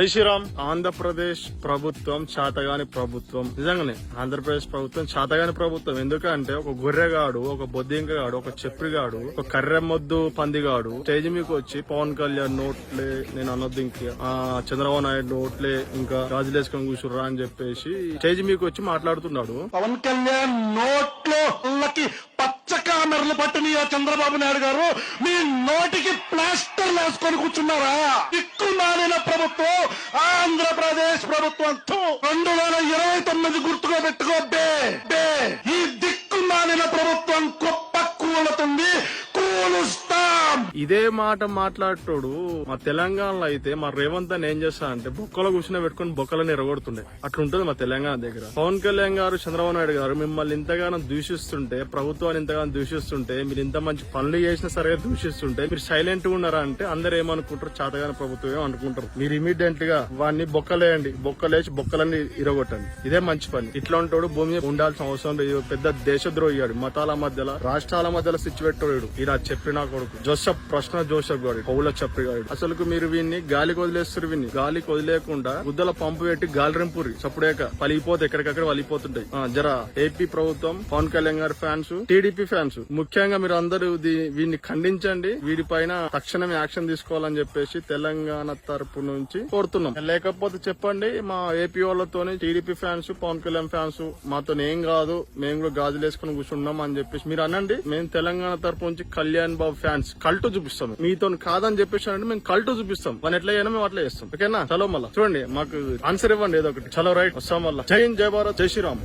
జై శ్రీరామ్. ఆంధ్రప్రదేశ్ ప్రభుత్వం చాతగాని ప్రభుత్వం. నిజంగానే ఆంధ్రప్రదేశ్ ప్రభుత్వం చాతగాని ప్రభుత్వం. ఎందుకంటే ఒక గొర్రెగాడు, ఒక బొద్దింకగాడు, ఒక చెప్రిగాడు, ఒక కర్రెమ్మొద్దు పందిగాడు స్టేజ్ మీకు వచ్చి పవన్ కళ్యాణ్ నోట్లే నేను అనొద్దు, ఇంకా చంద్రబాబు నాయుడు నోట్లే ఇంకా గాజులేసుకొని కూర్చుర్రా అని చెప్పేసి స్టేజ్ మీకు వచ్చి మాట్లాడుతున్నాడు. పవన్ కళ్యాణ్ నోట్లో పచ్చ కామెరలు పట్టిన చంద్రబాబు నాయుడు గారు మీ నోటికి ప్లాస్టర్ వేసుకొని కూర్చున్నారా? దిక్కుమాలిన ప్రభుత్వం ఆంధ్రప్రదేశ్ ప్రభుత్వం. 2029 గుర్తుగా పెట్టుకో బే. ఈ దిక్కుమాలిన ప్రభుత్వం గొప్ప కూలుతుంది, కూలుస్తాం. ఇదే మాట మాట్లాడతాడు మా తెలంగాణలో అయితే మా రేవంత్ అని ఏం చేస్తా అంటే బొక్కలో కూర్చుని పెట్టుకుని బొక్కలని ఎరగొడుతుండే. అట్లుంటది మా తెలంగాణ దగ్గర. పవన్ కళ్యాణ్ గారు, చంద్రబాబు నాయుడు గారు మిమ్మల్ని ఇంతగానో దూషిస్తుంటే, ప్రభుత్వాన్ని ఇంతగానో దూషిస్తుంటే, మీరు ఇంత మంచి పనులు చేసినా సరే దూషిస్తుంటే మీరు సైలెంట్ గా ఉన్నారా అంటే అందరు ఏమనుకుంటారు, చాతగాని ప్రభుత్వం అనుకుంటారు. మీరు ఇమీడియట్ గా వాడిని బొక్కలేయండి, బొక్కలేసి బొక్కలన్నీ ఇరగొట్టండి. ఇదే మంచి పని. ఇట్లా ఉంటాడు భూమి మీద ఉండాల్సిన అవసరం లేదు. పెద్ద దేశద్రోహియాడు, మతాల మధ్యలో రాష్ట్రాల మధ్యలో స్విచ్ పెట్టాడు. ఇలా చెప్పిన కొడుకు జోసెఫ్ గారు, పౌల చెప్పి గారు. అసలు మీరు వీన్ని గాలికి వదిలేస్తారు. వీన్ని గాలికి వదిలేకుండా గుద్దల పంపు పెట్టి గాలి రింపురి చప్పుడేక పలిగిపోతే ఎక్కడికక్కడ వలిపోతుంటాయి. జరా ఏపీ ప్రభుత్వం, పవన్ కళ్యాణ్ గారి ఫ్యాన్స్, టీడీపీ ఫ్యాన్స్ ముఖ్యంగా మీరు అందరూ వీడిని ఖండించండి. వీడిపైన తక్షణమే యాక్షన్ తీసుకోవాలని చెప్పేసి తెలంగాణ తరపు నుంచి కోరుతున్నాం. లేకపోతే చెప్పండి మా ఏపీ వాళ్ళతోని, TDP fans, Pawan Kalyan fans మాతో ఏం కాదు, మేము కూడా గాజులు వేసుకుని కూర్చున్నాం అని చెప్పేసి మీరు అనండి. మేము తెలంగాణ తరపు నుంచి కళ్యాణ్ బాబు ఫ్యాన్స్ కల్టు చూపిస్తాం. మీతో కాదని చెప్పేసి అంటే మేము కల్టు చూపిస్తాం. మనం ఎట్లా అయినా మేము అట్లా చేస్తాం. ఓకేనా? చలో మళ్ళా చూడండి, మాకు ఆన్సర్ ఇవ్వండి ఏదో ఒకటి. చలో రైట్, వస్తాం మళ్ళా. జై హింద్, జై భారత్, జై శ్రీరామ్.